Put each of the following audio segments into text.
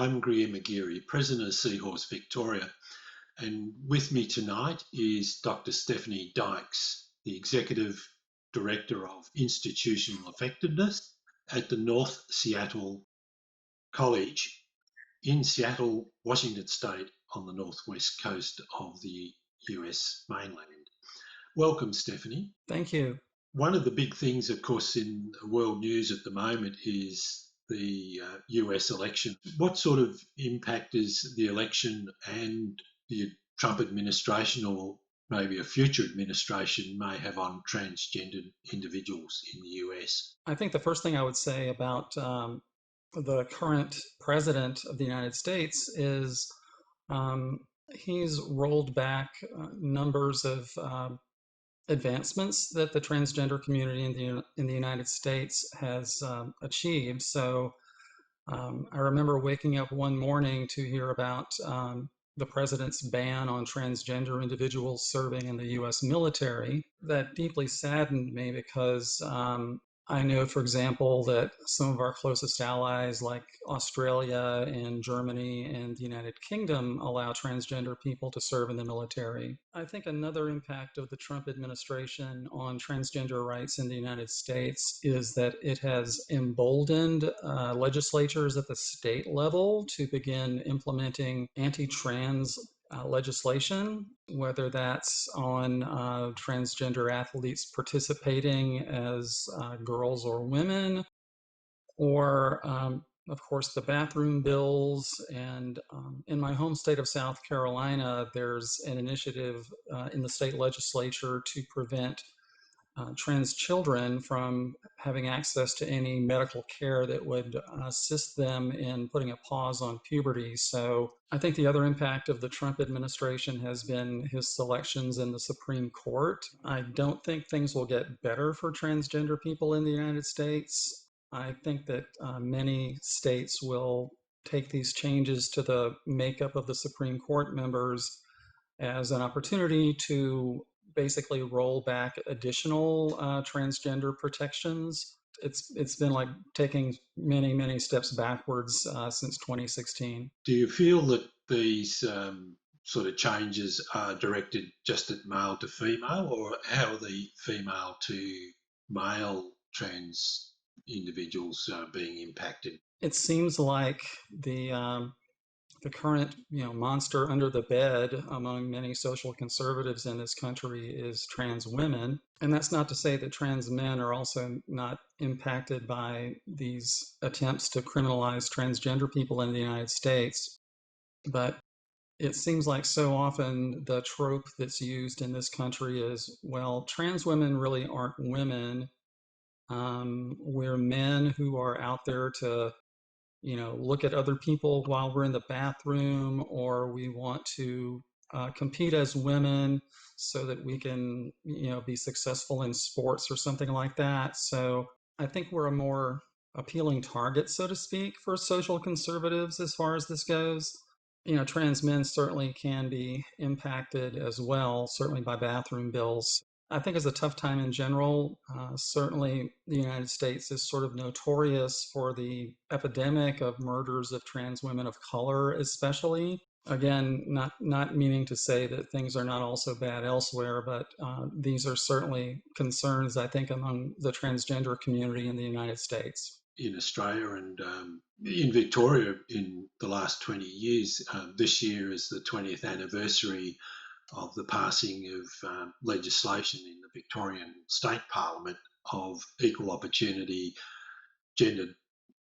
I'm Greer McGeary, President of Seahorse Victoria, and with me tonight is Dr. Stephanie Dykes, the Executive Director of Institutional Effectiveness at the North Seattle College in Seattle, Washington State, on the northwest coast of the US mainland. Welcome, Stephanie. Thank you. One of the big things, of course, in world news at the moment is the US election. What sort of impact is the election and the Trump administration, or maybe a future administration, may have on transgender individuals in the US? I think the first thing I would say about the current president of the United States is he's rolled back numbers of advancements that the transgender community in the United States has achieved. So I remember waking up one morning to hear about the president's ban on transgender individuals serving in the U.S. military. That deeply saddened me because I know, for example, that some of our closest allies like Australia and Germany and the United Kingdom allow transgender people to serve in the military. I think another impact of the Trump administration on transgender rights in the United States is that it has emboldened legislatures at the state level to begin implementing anti-trans legislation, whether that's on transgender athletes participating as girls or women, or of course the bathroom bills. And in my home state of South Carolina, there's an initiative in the state legislature to prevent trans children from having access to any medical care that would assist them in putting a pause on puberty. So I think the other impact of the Trump administration has been his selections in the Supreme Court. I don't think things will get better for transgender people in the United States. I think that many states will take these changes to the makeup of the Supreme Court members as an opportunity to basically roll back additional transgender protections. It's been like taking many steps backwards since 2016. Do you feel that these sort of changes are directed just at male to female, or how are the female to male trans individuals being impacted? It seems like the current monster under the bed among many social conservatives in this country is trans women. And that's not to say that trans men are also not impacted by these attempts to criminalize transgender people in the United States. But it seems like so often the trope that's used in this country is, well, trans women really aren't women. We're men who are out there to look at other people while we're in the bathroom, or we want to compete as women so that we can, be successful in sports or something like that. So I think we're a more appealing target, so to speak, for social conservatives as far as this goes. Trans men certainly can be impacted as well, certainly by bathroom bills. I think it's a tough time in general. Certainly, the United States is sort of notorious for the epidemic of murders of trans women of color, especially. Again, not meaning to say that things are not also bad elsewhere, but these are certainly concerns, I think, among the transgender community in the United States. In Australia and in Victoria in the last 20 years, this year is the 20th anniversary of the passing of legislation in the Victorian State Parliament of Equal Opportunity, Gender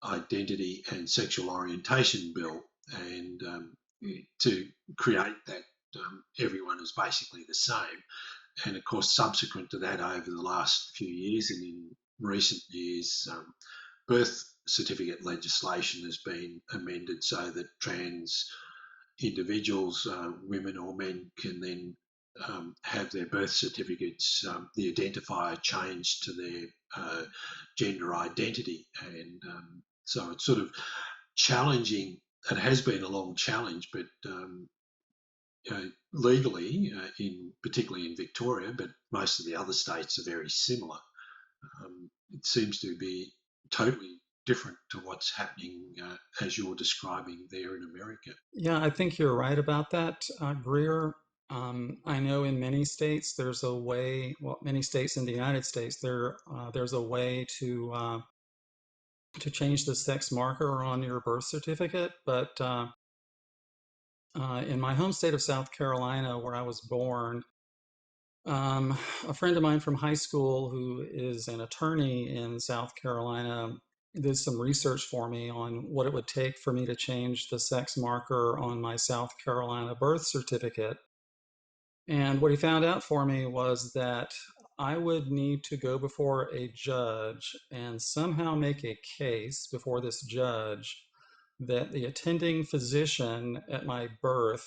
Identity and Sexual Orientation Bill, and to create that everyone is basically the same. And of course, subsequent to that, over the last few years and in recent years, birth certificate legislation has been amended so that trans individuals, women or men, can then have their birth certificates, the identifier changed to their gender identity. And so it's sort of challenging. It has been a long challenge, but legally, particularly in Victoria, but most of the other states are very similar. It seems to be totally different to what's happening as you're describing there in America. Yeah, I think you're right about that, Greer. I know in many states there's a way, well, many states in the United States, there's a way to change the sex marker on your birth certificate, but in my home state of South Carolina, where I was born, a friend of mine from high school who is an attorney in South Carolina did some research for me on what it would take for me to change the sex marker on my South Carolina birth certificate. And what he found out for me was that I would need to go before a judge and somehow make a case before this judge that the attending physician at my birth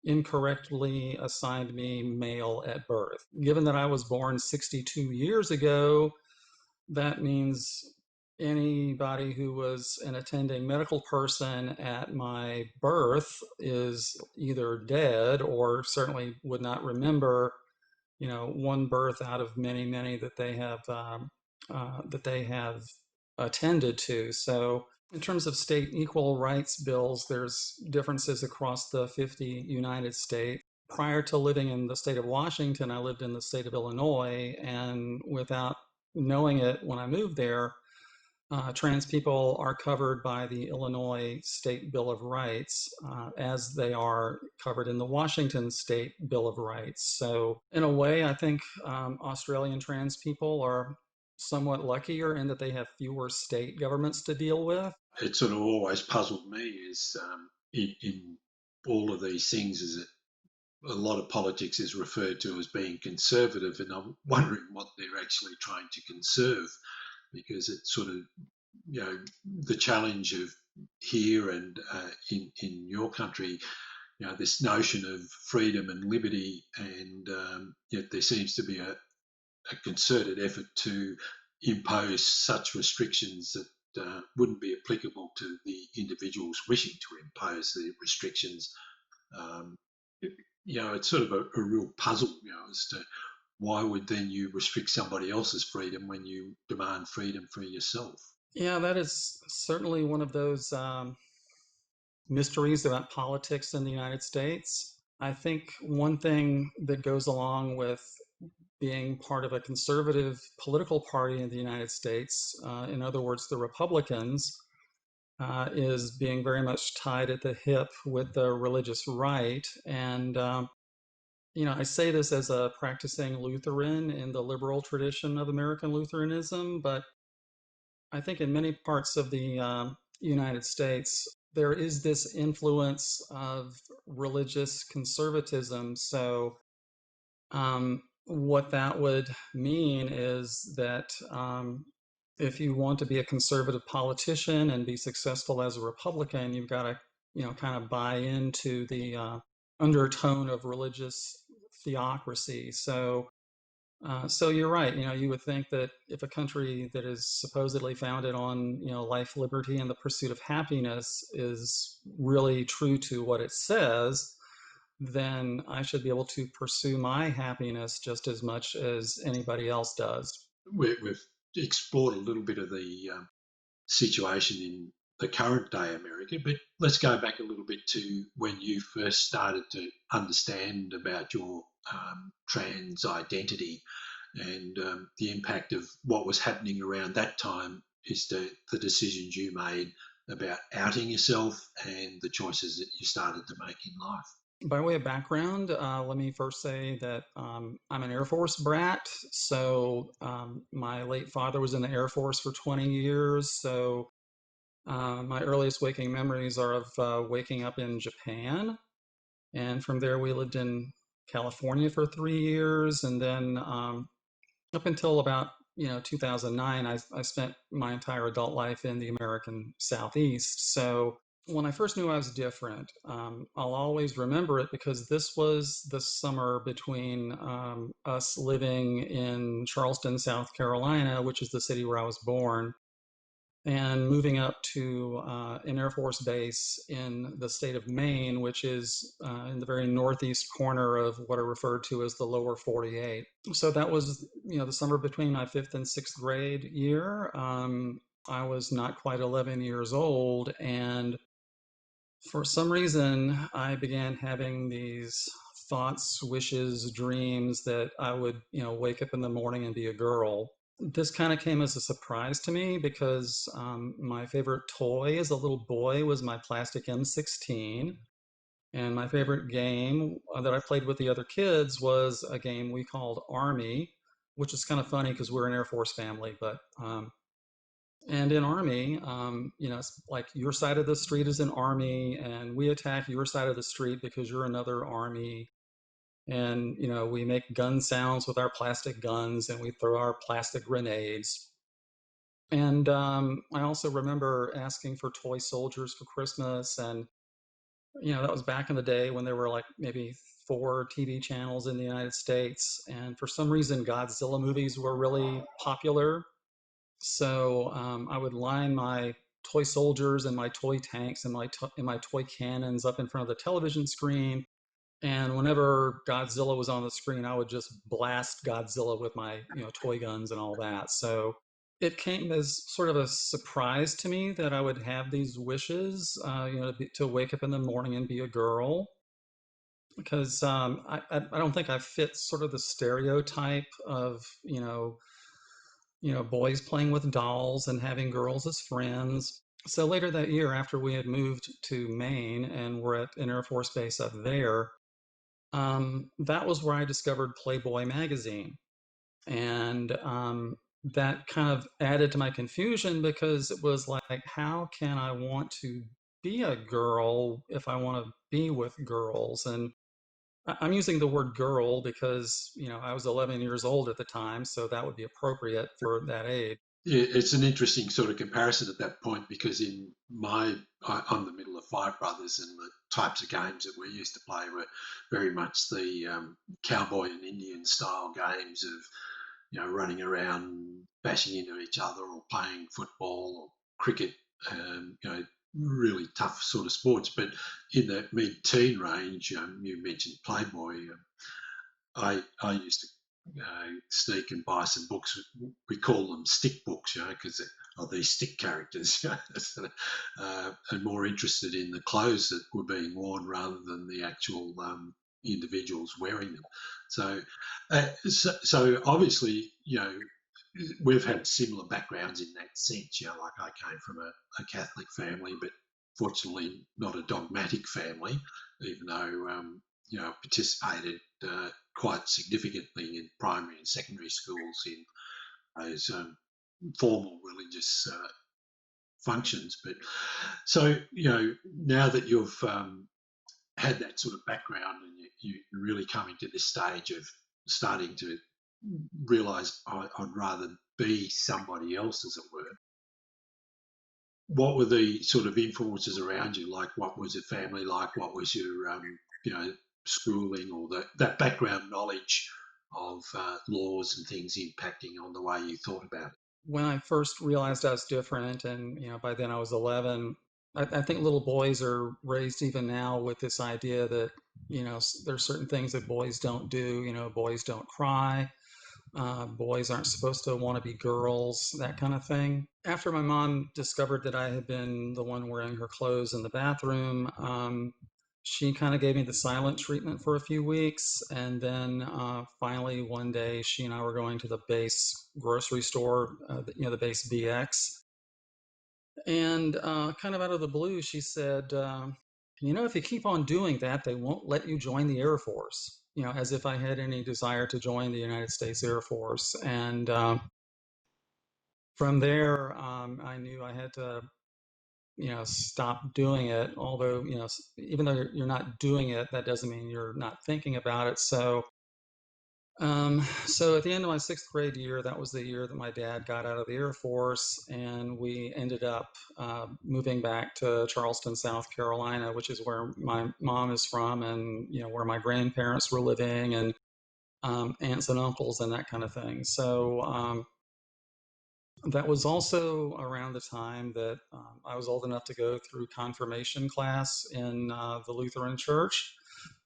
incorrectly assigned me male at birth. Given that I was born 62 years ago, that means anybody who was an attending medical person at my birth is either dead or certainly would not remember, one birth out of many, many that they have attended to. So, in terms of state equal rights bills, there's differences across the 50 United States. Prior to living in the state of Washington, I lived in the state of Illinois, and without knowing it when I moved there, trans people are covered by the Illinois State Bill of Rights, as they are covered in the Washington State Bill of Rights. So, in a way, I think Australian trans people are somewhat luckier in that they have fewer state governments to deal with. It sort of always puzzled me is in all of these things is that a lot of politics is referred to as being conservative, and I'm wondering what they're actually trying to conserve, because it's sort of, the challenge of here and in your country, this notion of freedom and liberty, and yet there seems to be a concerted effort to impose such restrictions that wouldn't be applicable to the individuals wishing to impose the restrictions. Um, it's sort of a real puzzle, as to why would then you restrict somebody else's freedom when you demand freedom for yourself? Yeah, that is certainly one of those mysteries about politics in the United States. I think one thing that goes along with being part of a conservative political party in the United States, in other words, the Republicans, is being very much tied at the hip with the religious right. And, I say this as a practicing Lutheran in the liberal tradition of American Lutheranism, but I think in many parts of the United States, there is this influence of religious conservatism. So, what that would mean is that if you want to be a conservative politician and be successful as a Republican, you've got to, kind of buy into the undertone of religious theocracy. So you're right. You would think that if a country that is supposedly founded on, life, liberty, and the pursuit of happiness is really true to what it says, then I should be able to pursue my happiness just as much as anybody else does. We've explored a little bit of the situation in the current day America, but let's go back a little bit to when you first started to understand about your trans identity, and the impact of what was happening around that time is the decisions you made about outing yourself and the choices that you started to make in life. By way of background, let me first say that I'm an Air Force brat. So my late father was in the Air Force for 20 years. So my earliest waking memories are of waking up in Japan. And from there, we lived in California for 3 years. And then up until about 2009, I spent my entire adult life in the American Southeast. So when I first knew I was different, I'll always remember it because this was the summer between us living in Charleston, South Carolina, which is the city where I was born, and moving up to an Air Force base in the state of Maine, which is in the very northeast corner of what are referred to as the lower 48. So that was, the summer between my fifth and sixth grade year. I was not quite 11 years old, and for some reason, I began having these thoughts, wishes, dreams that I would, wake up in the morning and be a girl. This kind of came as a surprise to me because my favorite toy as a little boy was my plastic M16. And my favorite game that I played with the other kids was a game we called Army, which is kind of funny because we're an Air Force family. But and in Army, it's like your side of the street is an army, and we attack your side of the street because you're another army. And we make gun sounds with our plastic guns, and we throw our plastic grenades. And I also remember asking for toy soldiers for Christmas, and that was back in the day when there were like maybe 4 TV channels in the United States, and for some reason Godzilla movies were really popular. So I would line my toy soldiers and my toy tanks and my toy cannons up in front of the television screen. And whenever Godzilla was on the screen, I would just blast Godzilla with my toy guns and all that. So it came as sort of a surprise to me that I would have these wishes, to wake up in the morning and be a girl, because I don't think I fit sort of the stereotype of boys playing with dolls and having girls as friends. So later that year, after we had moved to Maine and we're at an Air Force base up there, that was where I discovered Playboy magazine. And that kind of added to my confusion because it was like, how can I want to be a girl if I want to be with girls? And I'm using the word girl because, I was 11 years old at the time, so that would be appropriate for that age. Yeah, it's an interesting sort of comparison at that point because I'm the middle of 5 brothers, and the types of games that we used to play were very much the cowboy and Indian style games of running around, bashing into each other, or playing football or cricket. Really tough sort of sports. But in the mid-teen range, you mentioned Playboy. I used to sneak and buy some books. We call them stick books, because of these stick characters, and more interested in the clothes that were being worn rather than the actual individuals wearing them. So obviously, we've had similar backgrounds in that sense. Like I came from a Catholic family, but fortunately not a dogmatic family, even though I participated quite significantly in primary and secondary schools in those formal religious functions. But so now that you've had that sort of background, and you're really coming to this stage of starting to realise I'd rather be somebody else, as it were. What were the sort of influences around you? Like, what was your family like? What was your, schooling, or that background knowledge of laws and things impacting on the way you thought about it? When I first realized I was different, and by then I was 11, I think little boys are raised even now with this idea that there's certain things that boys don't do. Boys don't cry. Boys aren't supposed to want to be girls, that kind of thing. After my mom discovered that I had been the one wearing her clothes in the bathroom, she kind of gave me the silent treatment for a few weeks. And then finally, one day, she and I were going to the base grocery store, the base BX. And kind of out of the blue, she said, if you keep on doing that, they won't let you join the Air Force. As if I had any desire to join the United States Air Force. And from there, I knew I had to, stop doing it. Although, even though you're not doing it, that doesn't mean you're not thinking about it. So at the end of my 6th grade year, that was the year that my dad got out of the Air Force, and we ended up moving back to Charleston, South Carolina, which is where my mom is from, and where my grandparents were living, and aunts and uncles and that kind of thing. So that was also around the time that I was old enough to go through confirmation class in the Lutheran Church.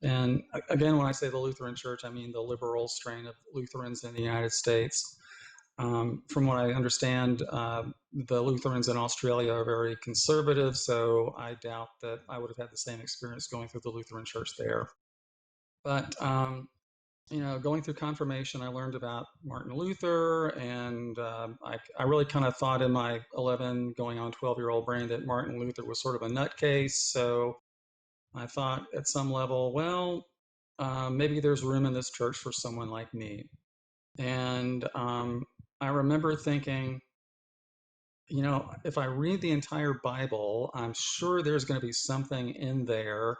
And again, when I say the Lutheran Church, I mean the liberal strain of Lutherans in the United States. From what I understand, the Lutherans in Australia are very conservative, so I doubt that I would have had the same experience going through the Lutheran church there. But going through confirmation, I learned about Martin Luther, and I really kind of thought in my 11 going on 12-year-old brain that Martin Luther was sort of a nutcase. So I thought at some level, well, maybe there's room in this church for someone like me. And I remember thinking, if I read the entire Bible, I'm sure there's going to be something in there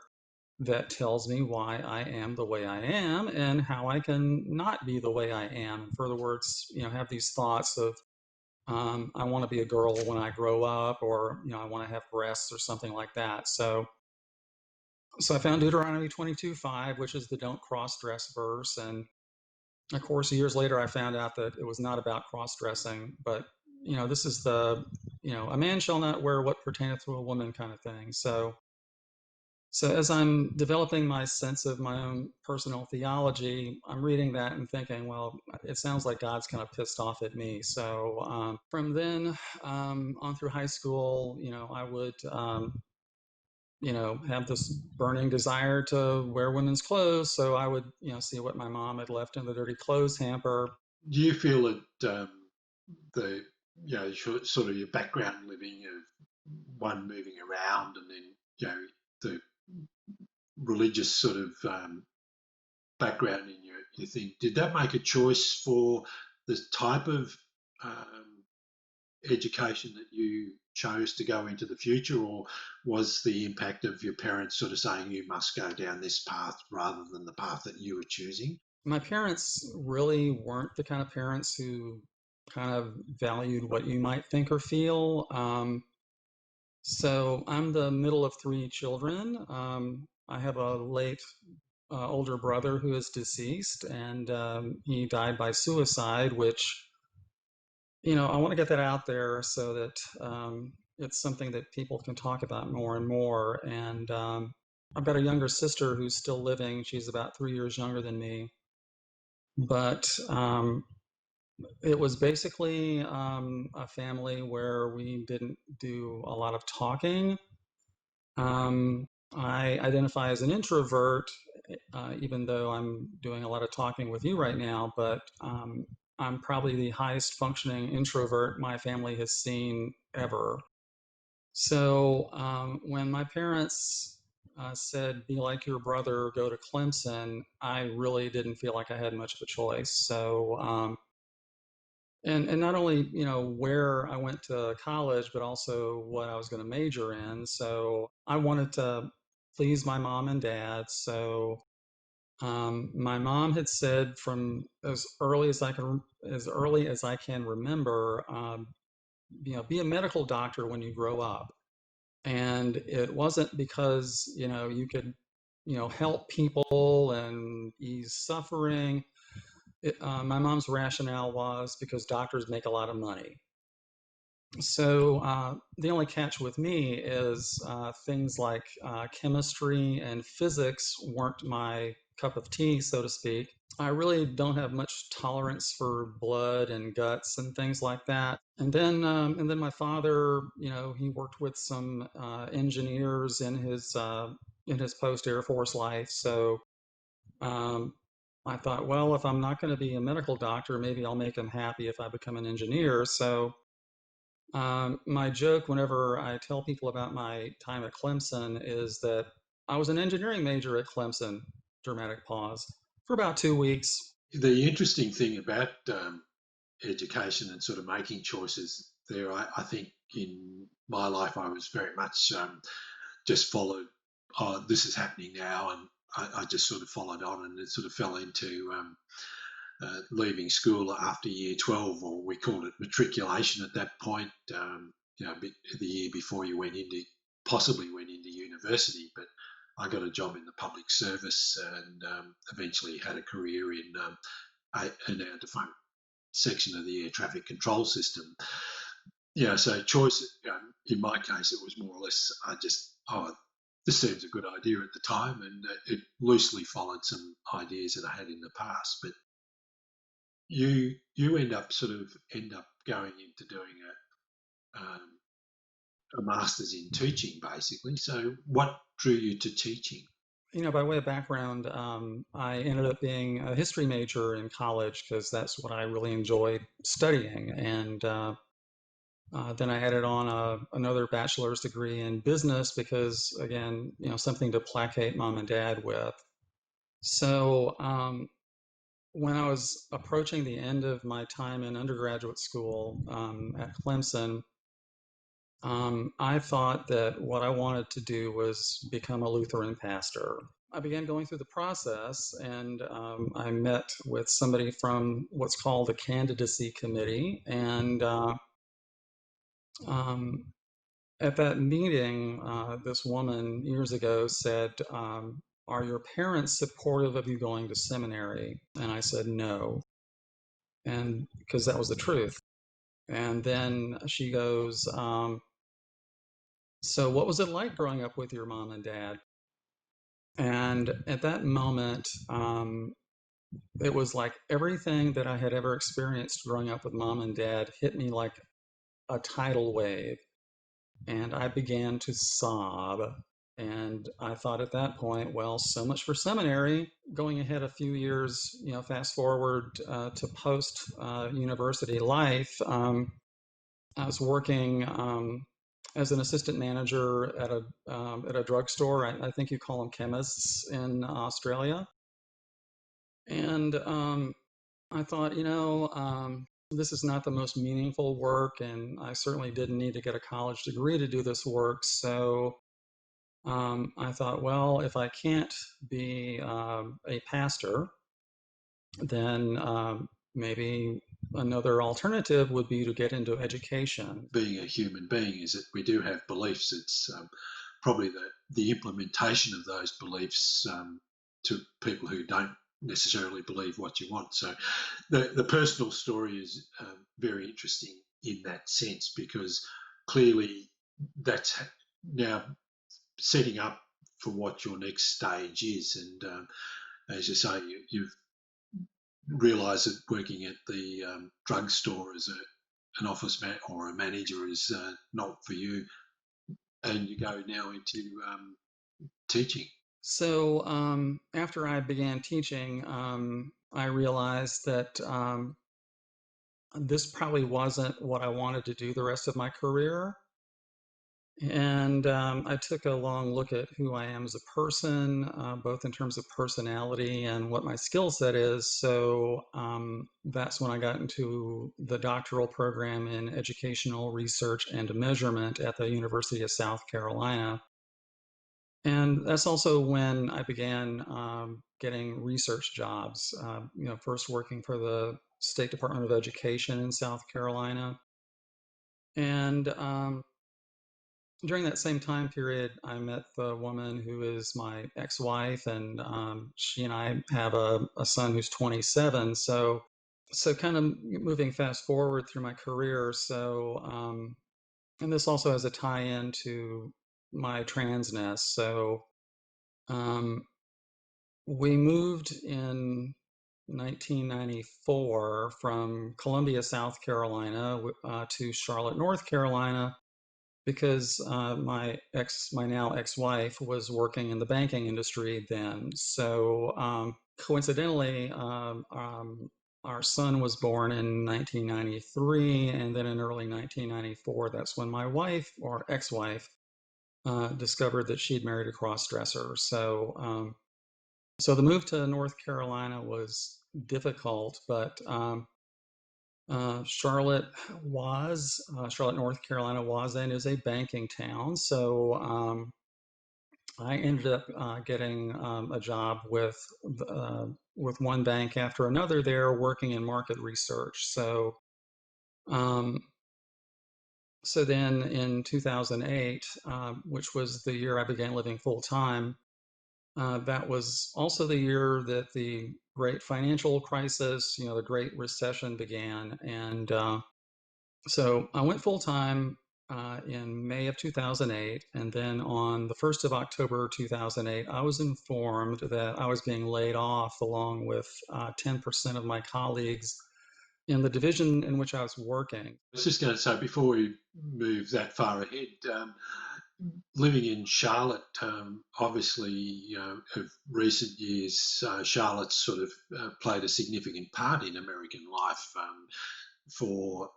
that tells me why I am the way I am and how I can not be the way I am. In further words, have these thoughts of, I want to be a girl when I grow up, or, I want to have breasts or something like that. So I found Deuteronomy 22:5, which is the don't cross dress verse. And of course, years later, I found out that it was not about cross dressing, but, this is the, a man shall not wear what pertaineth to a woman kind of thing. So as I'm developing my sense of my own personal theology, I'm reading that and thinking, well, it sounds like God's kind of pissed off at me. So from then on through high school, I would, have this burning desire to wear women's clothes. So I would, see what my mom had left in the dirty clothes hamper. Do you feel that the sort of your background living of one moving around, and then the religious sort of background in your thing, did that make a choice for the type of education that you chose to go into the future, or was the impact of your parents sort of saying you must go down this path rather than the path that you were choosing? My parents really weren't the kind of parents who kind of valued what you might think or feel. So I'm the middle of three children. I have a late older brother who is deceased, and he died by suicide, which, I want to get that out there so that it's something that people can talk about more and more. And I've got a younger sister who's still living. She's about 3 years younger than me. But it was basically a family where we didn't do a lot of talking. I identify as an introvert, even though I'm doing a lot of talking with you right now, but I'm probably the highest functioning introvert my family has seen ever. So when my parents said, be like your brother, go to Clemson, I really didn't feel like I had much of a choice. So and not only where I went to college, but also what I was going to major in. So I wanted to please my mom and dad. So my mom had said from as early as I can remember, be a medical doctor when you grow up. And it wasn't because you could help people and ease suffering. My mom's rationale was because doctors make a lot of money. So the only catch with me is things like chemistry and physics weren't my cup of tea, so to speak. I really don't have much tolerance for blood and guts and things like that. And then my father, he worked with some engineers in his post Air Force life. So um, I thought, well, if I'm not going to be a medical doctor, maybe I'll make him happy if I become an engineer. So my joke whenever I tell people about my time at Clemson is that I was an engineering major at Clemson, dramatic pause, for about 2 weeks. The interesting thing about education and sort of making choices there, I think in my life I was very much just followed, oh, this is happening now, and I just sort of followed on, and it sort of fell into leaving school after year 12, or we called it matriculation at that point, the year before you possibly went into university. But I got a job in the public service, and eventually had a career in our defunct section of the air traffic control system. So choice, in my case, it was more or less, this seems a good idea at the time, and it loosely followed some ideas that I had in the past. But you end up going into doing a master's in teaching, basically. So, what drew you to teaching? By way of background, I ended up being a history major in college because that's what I really enjoyed studying. And then I added on another bachelor's degree in business because, again, something to placate mom and dad with. So when I was approaching the end of my time in undergraduate school at Clemson, I thought that what I wanted to do was become a Lutheran pastor. I began going through the process, and I met with somebody from what's called the candidacy committee. And um, at that meeting, this woman years ago said, "Are your parents supportive of you going to seminary?" And I said, "No," and because that was the truth. And then she goes, "So what was it like growing up with your mom and dad?" And at that moment, it was like everything that I had ever experienced growing up with mom and dad hit me like a tidal wave. And I began to sob. And I thought at that point, well, so much for seminary. Going ahead a few years, fast forward to post university life, I was working as an assistant manager at a drugstore. I think you call them chemists in Australia. And I thought, this is not the most meaningful work, and I certainly didn't need to get a college degree to do this work. So I thought, well, if I can't be a pastor, then maybe another alternative would be to get into education. Being a human being is that we do have beliefs. It's probably the implementation of those beliefs to people who don't necessarily believe what you want. So the personal story is very interesting in that sense, because clearly that's now setting up for what your next stage is. And as you say, you've realised that working at the drugstore as an office or a manager is not for you, and you go now into teaching. So after I began teaching, I realized that this probably wasn't what I wanted to do the rest of my career. And I took a long look at who I am as a person, both in terms of personality and what my skill set is. So that's when I got into the doctoral program in educational research and measurement at the University of South Carolina. And that's also when I began getting research jobs, first working for the State Department of Education in South Carolina. And during that same time period, I met the woman who is my ex-wife, and she and I have a son who's 27. So kind of moving fast forward through my career. So, and this also has a tie-in to my transness. So, we moved in 1994 from Columbia, South Carolina, to Charlotte, North Carolina, because my now ex-wife was working in the banking industry then. So coincidentally, our son was born in 1993, and then in early 1994, that's when my wife, or ex-wife, discovered that she'd married a cross-dresser. So the move to North Carolina was difficult, but Charlotte, North Carolina was and is a banking town. So I ended up getting a job with one bank after another there, working in market research. Um, so then in 2008, which was the year I began living full time, that was also the year that the great financial crisis, the Great Recession began. And so I went full time in May of 2008. And then on the 1st of October 2008, I was informed that I was being laid off along with 10% of my colleagues in the division in which I was working. I was just going to say, before we move that far ahead, living in Charlotte, obviously, of recent years, Charlotte's sort of played a significant part in American life, for,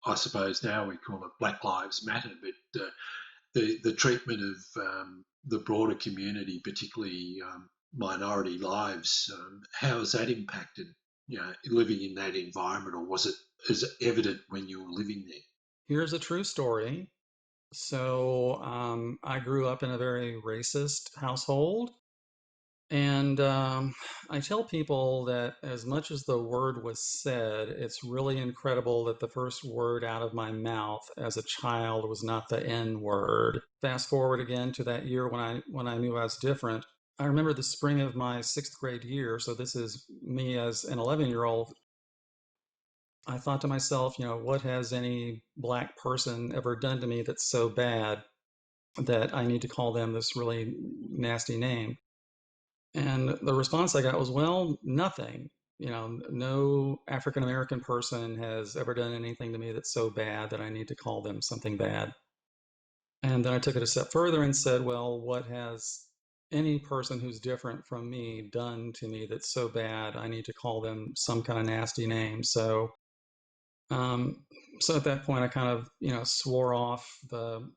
I suppose now we call it Black Lives Matter, but the treatment of the broader community, particularly minority lives, how has that impacted, living in that environment, or was it as evident when you were living there? Here's a true story. So I grew up in a very racist household. And I tell people that as much as the word was said, it's really incredible that the first word out of my mouth as a child was not the N word. Fast forward again to that year when I knew I was different. I remember the spring of my sixth grade year. So this is me as an 11-year-old. I thought to myself, what has any black person ever done to me that's so bad that I need to call them this really nasty name? And the response I got was, well, nothing. No African American person has ever done anything to me that's so bad that I need to call them something bad. And then I took it a step further and said, well, what has any person who's different from me done to me that's so bad I need to call them some kind of nasty name? Um, so at that point, I kind of, swore off the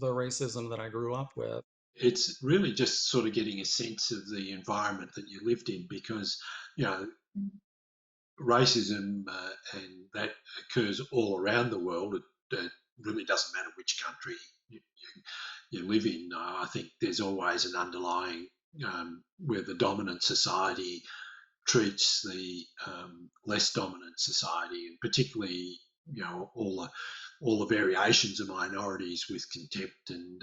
racism that I grew up with. It's really just sort of getting a sense of the environment that you lived in, because you know racism, and that occurs all around the world. It really doesn't matter which country you live in. I think there's always an underlying, where the dominant society treats the less dominant society, and particularly all the variations of minorities with contempt and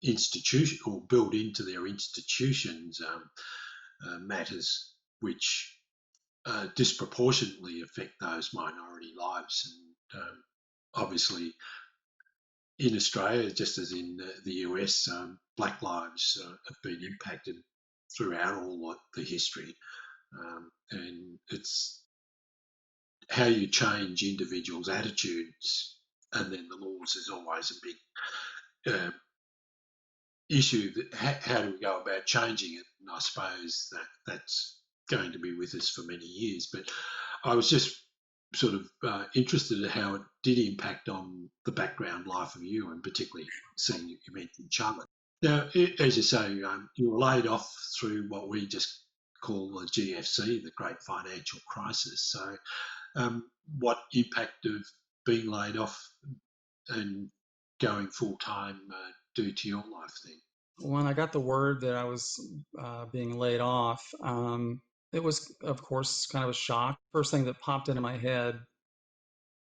institution, or built into their institutions, matters which disproportionately affect those minority lives. And obviously, in Australia, just as in the US, black lives have been impacted throughout all the history. And it's how you change individuals' attitudes, and then the laws is always a big issue. That how do we go about changing it? And I suppose that's going to be with us for many years. But I was just sort of interested in how it did impact on the background life of you, and particularly seeing you mentioned Charlotte. Now, as you say, you were laid off through what we just call the GFC, the Great Financial Crisis. So, what impact of being laid off and going full time do to your life then? When I got the word that I was being laid off, it was, of course, kind of a shock. First thing that popped into my head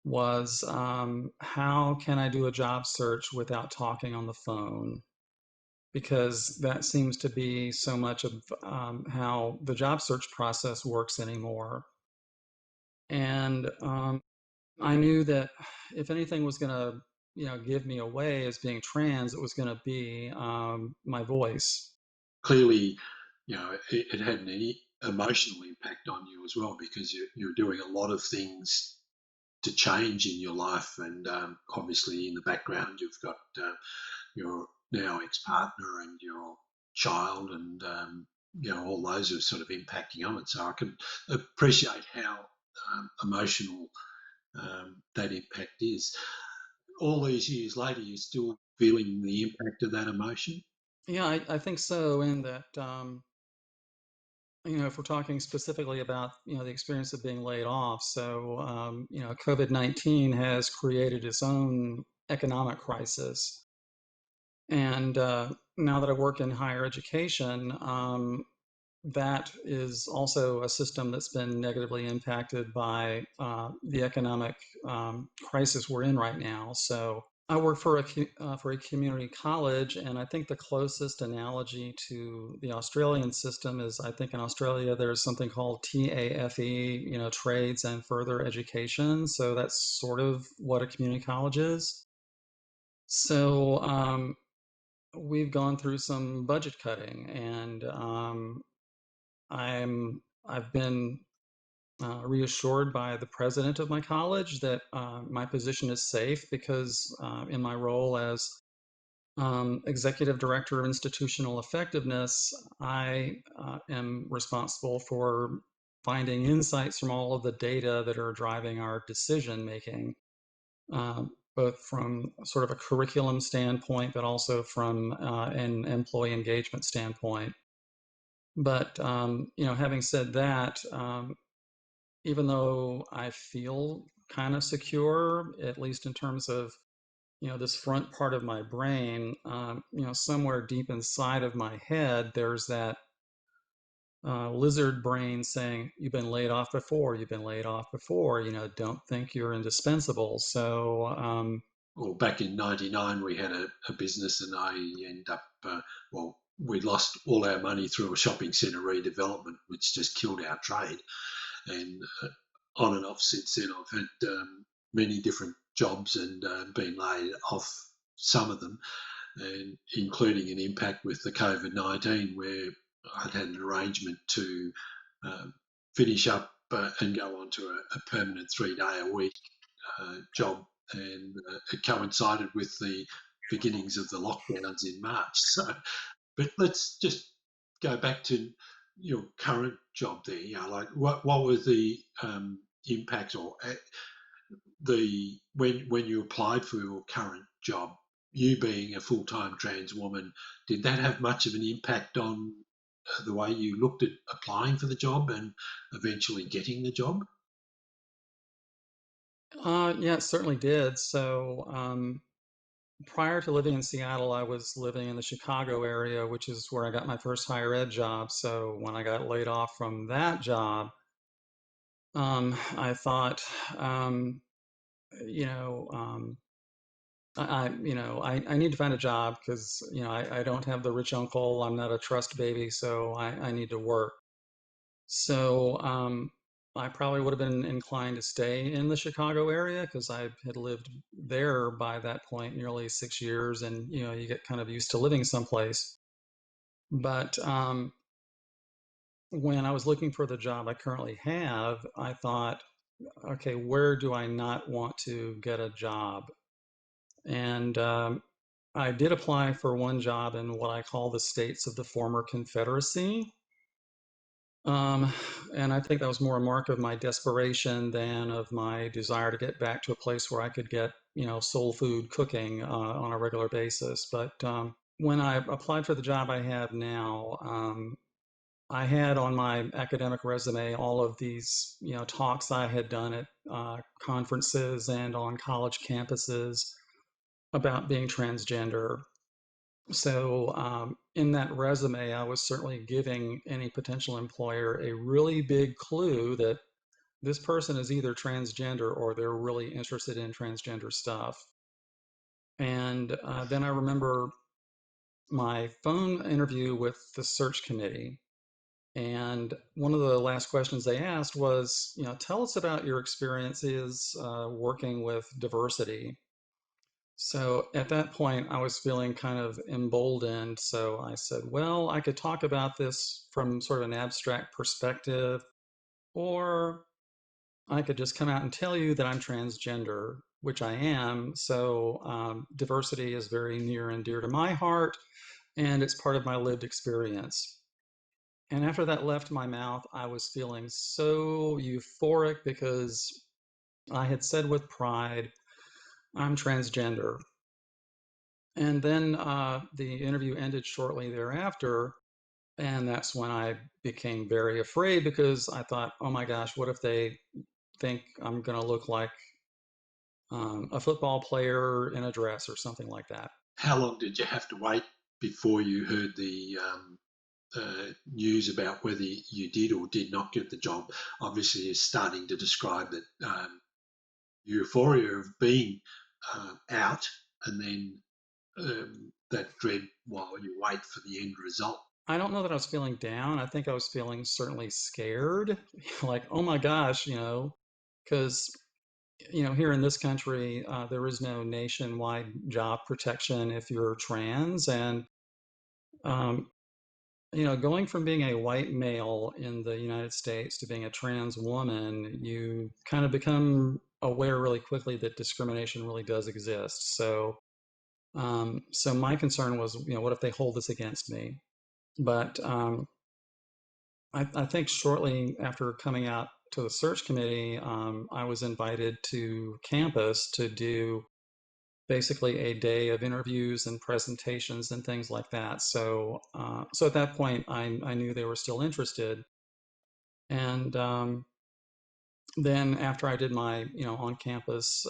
was, how can I do a job search without talking on the phone? Because that seems to be so much of how the job search process works anymore. And I knew that if anything was going to, give me away as being trans, it was going to be my voice. Clearly, it had an emotional impact on you as well, because you're doing a lot of things to change in your life, and obviously in the background you've got your now ex-partner and your child, and all those are sort of impacting on it. So I can appreciate how emotional that impact is. All these years later, you're still feeling the impact of that emotion. Yeah, I think so. In that, if we're talking specifically about, the experience of being laid off, so, COVID-19 has created its own economic crisis. And now that I work in higher education, that is also a system that's been negatively impacted by the economic crisis we're in right now. So I work for a community college, and I think the closest analogy to the Australian system is, I think in Australia there's something called TAFE, trades and further education. So that's sort of what a community college is. So we've gone through some budget cutting, and I've been reassured by the president of my college that my position is safe because in my role as executive director of institutional effectiveness, I am responsible for finding insights from all of the data that are driving our decision making, both from sort of a curriculum standpoint, but also from an employee engagement standpoint. But having said that, even though I feel kind of secure, at least in terms of this front part of my brain, somewhere deep inside of my head, there's that lizard brain saying, "You've been laid off before. You've been laid off before. Don't think you're indispensable." So, Well, back in '99, we had a business, and I ended up, we lost all our money through a shopping centre redevelopment, which just killed our trade. And on and off since then, I've had many different jobs and been laid off some of them, and including an impact with the COVID-19, where I'd had an arrangement to uh, finish up and go on to a permanent 3 day a week job, and it coincided with the beginnings of the lockdowns in March. So, but let's just go back to your current job there. Like what were the impacts or the when you applied for your current job? You being a full-time trans woman, did that have much of an impact on the way you looked at applying for the job and eventually getting the job? yeah, it certainly did. So, prior to living in Seattle, I was living in the Chicago area, which is where I got my first higher ed job. So when I got laid off from that job, I thought, um, you know, I need to find a job because, I don't have the rich uncle. I'm not a trust baby, so I need to work. So I probably would have been inclined to stay in the Chicago area because I had lived there by that point nearly 6 years, and you get kind of used to living someplace. But when I was looking for the job I currently have, I thought, okay, where do I not want to get a job? And I did apply for one job in what I call the states of the former Confederacy. Um, and I think that was more a mark of my desperation than of my desire to get back to a place where I could get, soul food cooking on a regular basis. But when I applied for the job I have now, I had on my academic resume all of these, talks I had done at conferences and on college campuses about being transgender. So, in that resume, I was certainly giving any potential employer a really big clue that this person is either transgender or they're really interested in transgender stuff. And then I remember my phone interview with the search committee. And one of the last questions they asked was, tell us about your experiences working with diversity. So at that point, I was feeling kind of emboldened. So I said, well, I could talk about this from sort of an abstract perspective, or I could just come out and tell you that I'm transgender, which I am. So diversity is very near and dear to my heart, and it's part of my lived experience. And after that left my mouth, I was feeling so euphoric because I had said with pride, I'm transgender. And then the interview ended shortly thereafter. And that's when I became very afraid because I thought, oh my gosh, what if they think I'm going to look like a football player in a dress or something like that? How long did you have to wait before you heard the news about whether you did or did not get the job? Obviously, you're starting to describe that euphoria of being out, and then that dread while you wait for the end result. I don't know that I was feeling down. I think I was feeling certainly scared, like, oh my gosh, because here in this country, there is no nationwide job protection if you're trans, and um, going from being a white male in the United States to being a trans woman, you kind of become aware really quickly that discrimination really does exist. So my concern was, what if they hold this against me? But I think shortly after coming out to the search committee, I was invited to campus to do basically a day of interviews and presentations and things like that. So at that point, I knew they were still interested. And then after I did my, on-campus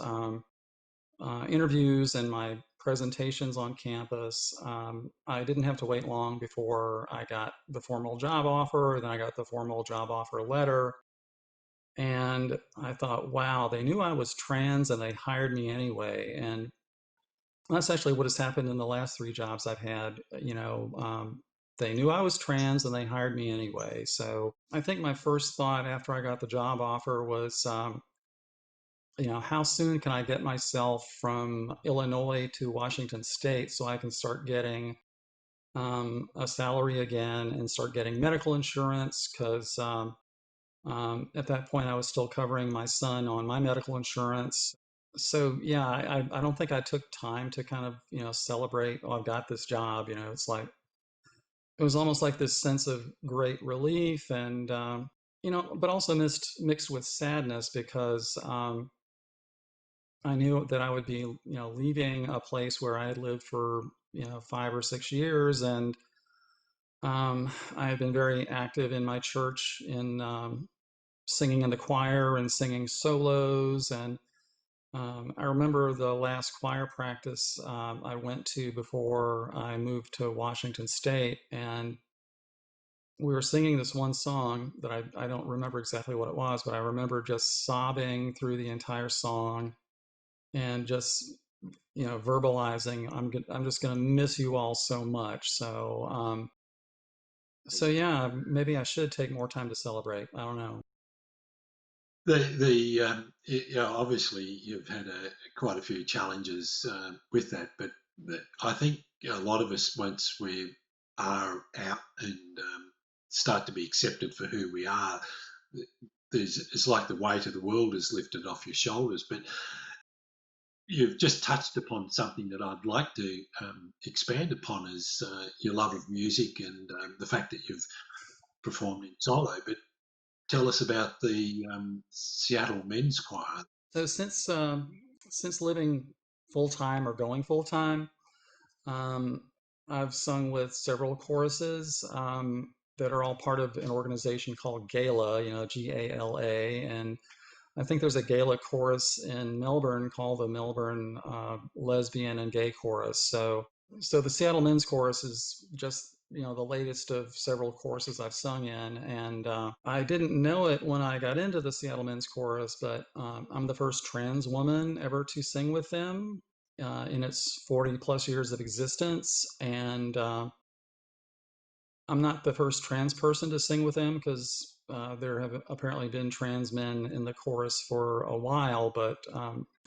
interviews and my presentations on campus, I didn't have to wait long before I got the formal job offer. Then I got the formal job offer letter. And I thought, wow, they knew I was trans and they hired me anyway. And that's actually what has happened in the last three jobs I've had. They knew I was trans and they hired me anyway. So I think my first thought after I got the job offer was, how soon can I get myself from Illinois to Washington State so I can start getting a salary again and start getting medical insurance? Because at that point, I was still covering my son on my medical insurance. So yeah, I don't think I took time to kind of celebrate. Oh, I've got this job. It's like it was almost like this sense of great relief and but also mixed with sadness because I knew that I would be leaving a place where I had lived for 5 or 6 years and I had been very active in my church in singing in the choir and singing solos. And I remember the last choir practice I went to before I moved to Washington State. And we were singing this one song that I don't remember exactly what it was, but I remember just sobbing through the entire song and just, verbalizing, I'm just going to miss you all so much. So yeah, maybe I should take more time to celebrate. I don't know. Obviously you've had quite a few challenges with that, but I think a lot of us, once we are out and start to be accepted for who we are, it's like the weight of the world is lifted off your shoulders. But you've just touched upon something that I'd like to expand upon, is your love of music and the fact that you've performed in solo. But tell us about the Seattle Men's Choir. So since living full time or going full time, um, I've sung with several choruses that are all part of an organization called Gala, GALA, and I think there's a Gala chorus in Melbourne called the Melbourne Lesbian and Gay Chorus. So the Seattle Men's Chorus is just the latest of several choruses I've sung in, and I didn't know it when I got into the Seattle Men's Chorus, but I'm the first trans woman ever to sing with them in its 40 plus years of existence, and I'm not the first trans person to sing with them because there have apparently been trans men in the chorus for a while, but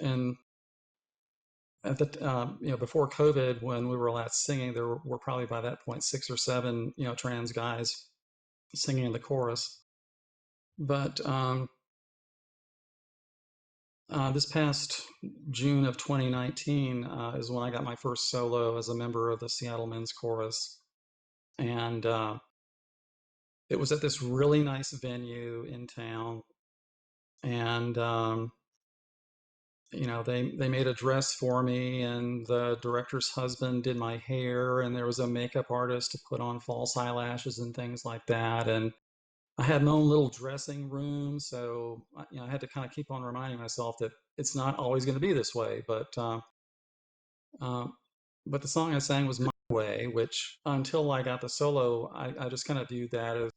and at the before COVID, when we were last singing, there were probably by that point 6 or 7 trans guys singing in the chorus. But this past June of 2019 is when I got my first solo as a member of the Seattle Men's Chorus, and it was at this really nice venue in town, and they made a dress for me, and the director's husband did my hair, and there was a makeup artist to put on false eyelashes and things like that. And I had my own little dressing room, so I had to kind of keep on reminding myself that it's not always going to be this way. Um, but the song I sang was My Way, which until I got the solo, I just kind of viewed that as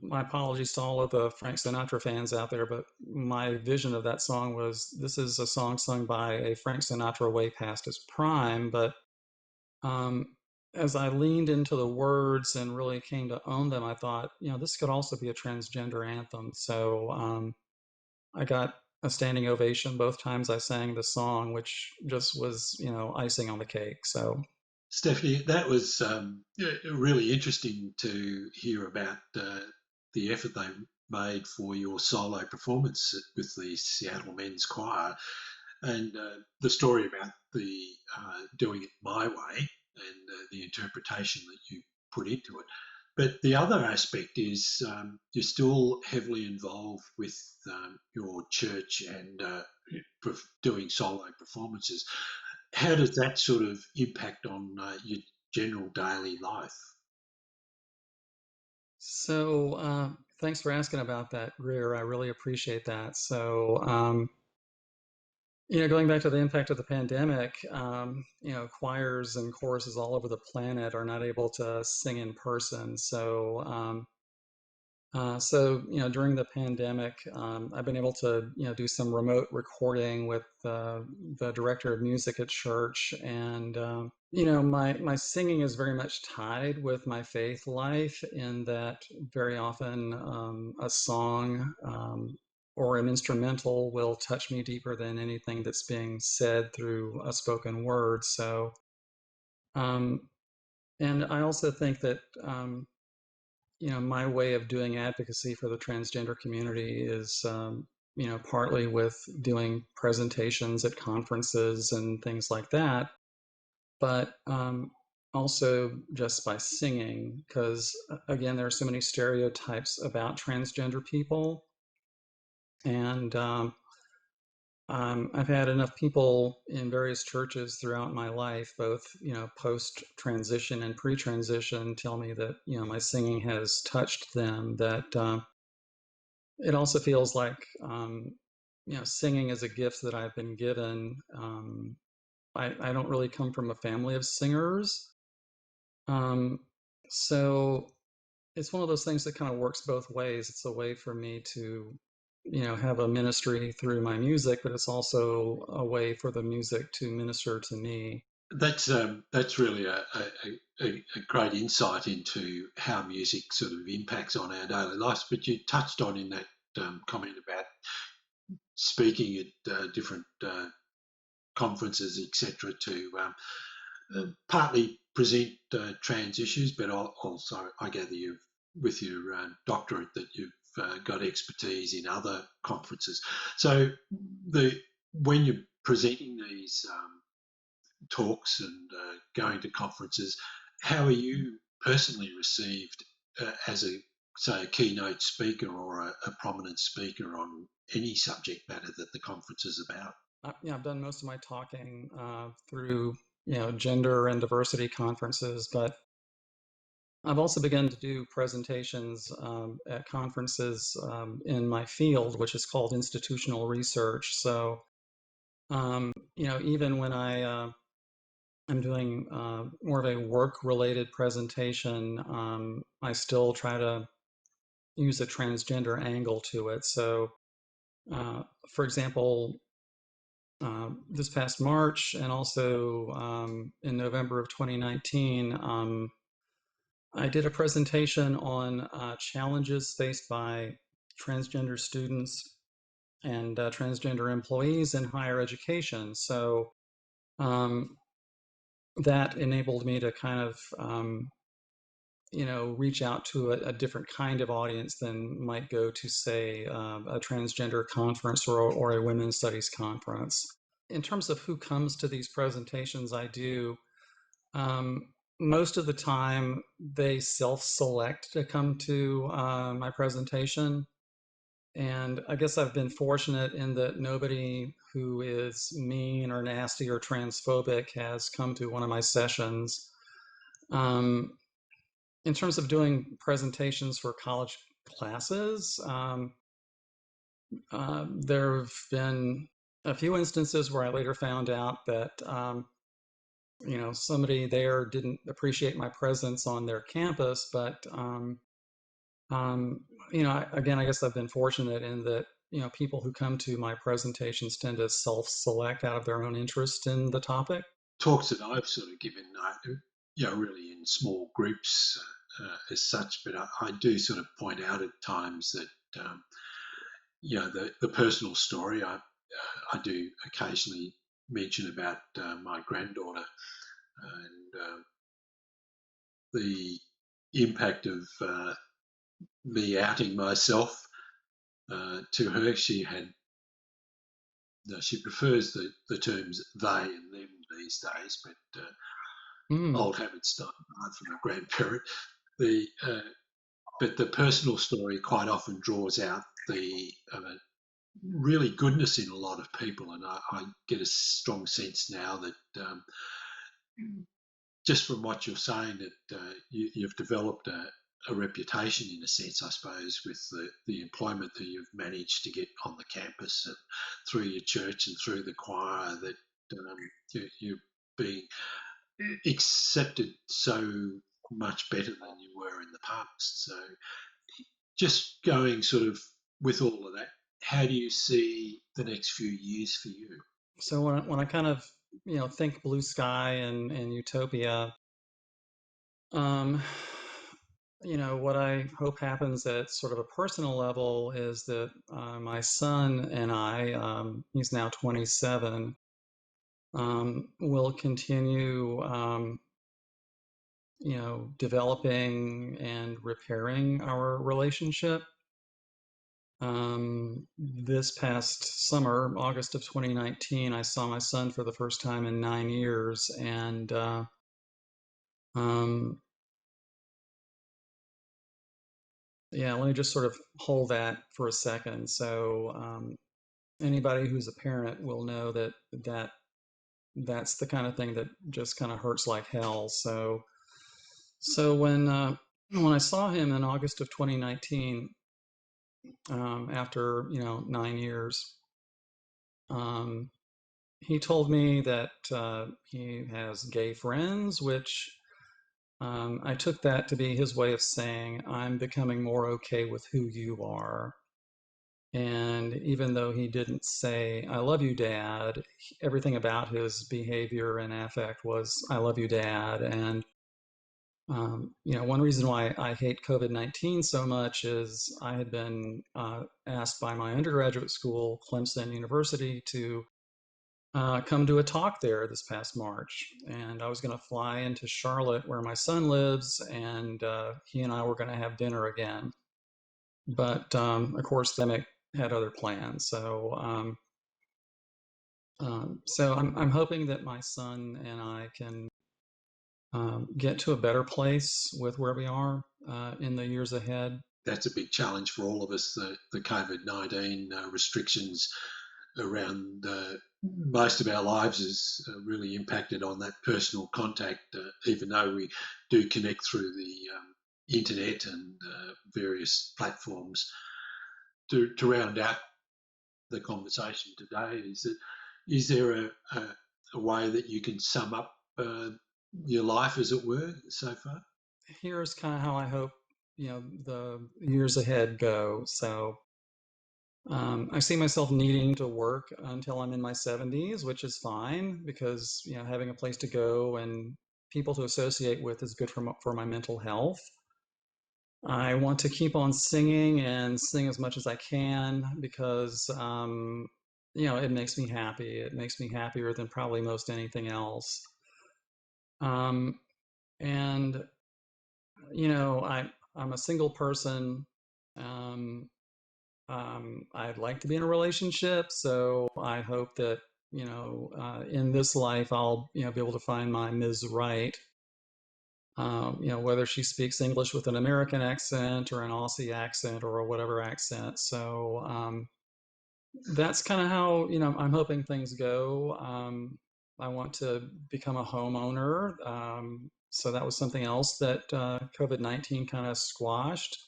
my apologies to all of the Frank Sinatra fans out there, but my vision of that song was this is a song sung by a Frank Sinatra way past his prime. But um, as I leaned into the words and really came to own them, I thought, this could also be a transgender anthem. So I got a standing ovation both times I sang the song, which just was, icing on the cake. So Stephanie, that was really interesting to hear about the effort they made for your solo performance with the Seattle Men's Choir, and the story about the doing it my way and the interpretation that you put into it. But the other aspect is you're still heavily involved with your church and doing solo performances. How does that sort of impact on your general daily life? So, thanks for asking about that, Greer. I really appreciate that. So, going back to the impact of the pandemic, choirs and choruses all over the planet are not able to sing in person. So, during the pandemic, I've been able to, do some remote recording with the director of music at church, and my singing is very much tied with my faith life. In that, very often a song or an instrumental will touch me deeper than anything that's being said through a spoken word. So, um, and I also think that. My way of doing advocacy for the transgender community is, partly with doing presentations at conferences and things like that, but also just by singing, because again, there are so many stereotypes about transgender people. And I've had enough people in various churches throughout my life, both post transition and pre transition, tell me that my singing has touched them. That it also feels like singing is a gift that I've been given. I don't really come from a family of singers, um, so it's one of those things that kind of works both ways. It's a way for me to have a ministry through my music, but it's also a way for the music to minister to me. That's really a great insight into how music sort of impacts on our daily lives. But you touched on in that comment about speaking at different conferences, etc., to partly present trans issues, but also I gather you've with your doctorate that you've got expertise in other conferences. So the when you're presenting these talks and going to conferences, how are you personally received as say a keynote speaker or a prominent speaker on any subject matter that the conference is about? I've done most of my talking through gender and diversity conferences, but I've also begun to do presentations at conferences in my field, which is called institutional research. So, even when I'm doing more of a work-related presentation, I still try to use a transgender angle to it. So, for example, this past March and also in November of 2019, I did a presentation on challenges faced by transgender students and transgender employees in higher education. So um, that enabled me to kind of, reach out to a different kind of audience than might go to, say, a transgender conference or a women's studies conference. In terms of who comes to these presentations, I do. Um, Most of the time, they self-select to come to my presentation. And I guess I've been fortunate in that nobody who is mean or nasty or transphobic has come to one of my sessions. Um, in terms of doing presentations for college classes, there have been a few instances where I later found out that somebody there didn't appreciate my presence on their campus, but um, again, I guess I've been fortunate in that people who come to my presentations tend to self-select out of their own interest in the topic. Talks that I've sort of given, really in small groups as such, but I do sort of point out at times that, the personal story I do occasionally mention about my granddaughter And the impact of me outing myself to her, she prefers the terms they and them these days, but old habits die hard from a grandparent. But the personal story quite often draws out the really goodness in a lot of people, and I get a strong sense now that just from what you're saying, that you've developed a reputation, in a sense, I suppose, with the employment that you've managed to get on the campus and through your church and through the choir, that you're being accepted so much better than you were in the past. So just going sort of with all of that, how do you see the next few years for you? So when I kind of think blue sky and utopia, what I hope happens at sort of a personal level is that my son and I, he's now 27, will continue, developing and repairing our relationship. This past summer, August of 2019, I saw my son for the first time in 9 years, and yeah, let me just sort of hold that for a second. So anybody who's a parent will know that that's the kind of thing that just kind of hurts like hell. So when I saw him in August of 2019, after 9 years, he told me that he has gay friends, which I took that to be his way of saying, I'm becoming more okay with who you are. And even though he didn't say, I love you, Dad, everything about his behavior and affect was, I love you, Dad. And, one reason why I hate COVID-19 so much is I had been asked by my undergraduate school, Clemson University, to come to a talk there this past March. And I was going to fly into Charlotte, where my son lives, and he and I were going to have dinner again. But of course, the pandemic had other plans. So I'm hoping that my son and I can get to a better place with where we are in the years ahead. That's a big challenge for all of us. The COVID-19 restrictions around most of our lives has really impacted on that personal contact, even though we do connect through the internet and various platforms. To round out the conversation today, is there a way that you can sum up your life, as it were, so far? Here's kind of how I hope the years ahead go. So I see myself needing to work until I'm in my 70s, which is fine because having a place to go and people to associate with is good for my mental health. I want to keep on singing and sing as much as I can because it makes me happy. It makes me happier than probably most anything else. And I'm a single person. I'd like to be in a relationship, so I hope that in this life I'll be able to find my Ms. Right. Whether she speaks English with an American accent or an Aussie accent or a whatever accent. So that's kind of how I'm hoping things go. I want to become a homeowner. So that was something else that COVID-19 kind of squashed.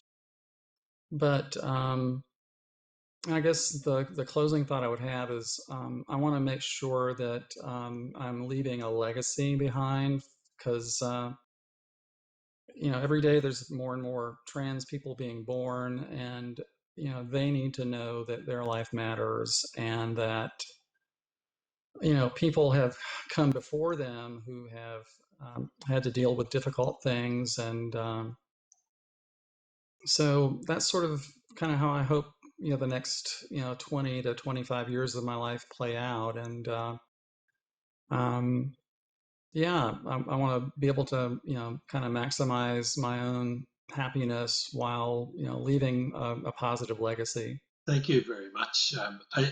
But I guess the closing thought I would have is I want to make sure that I'm leaving a legacy behind because every day there's more and more trans people being born, and they need to know that their life matters and that people have come before them who have had to deal with difficult things, and so that's sort of kind of how I hope the next 20 to 25 years of my life play out. And um, Yeah, I want to be able to, kind of maximize my own happiness while, leaving a positive legacy. Thank you very much.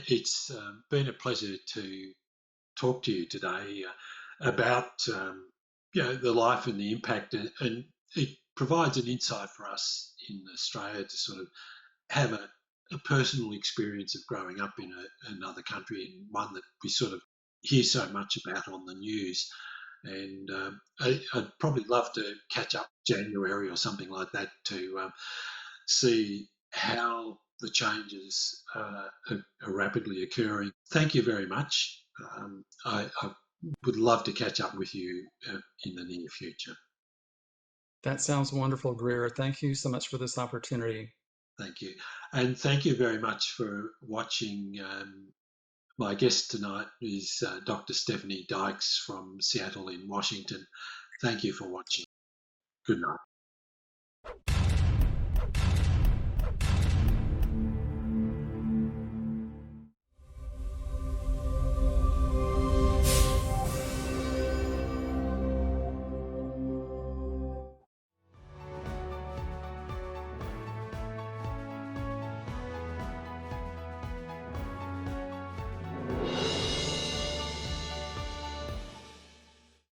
It's been a pleasure to talk to you today about the life and the impact, and it provides an insight for us in Australia to sort of have a personal experience of growing up in another country, and one that we sort of hear so much about on the news. And I'd probably love to catch up January or something like that to see how the changes are rapidly occurring. Thank you very much. I would love to catch up with you in the near future. That sounds wonderful, Greer. Thank you so much for this opportunity. Thank you. And thank you very much for watching. My guest tonight is Dr. Stephanie Dykes from Seattle in Washington. Thank you for watching. Good night.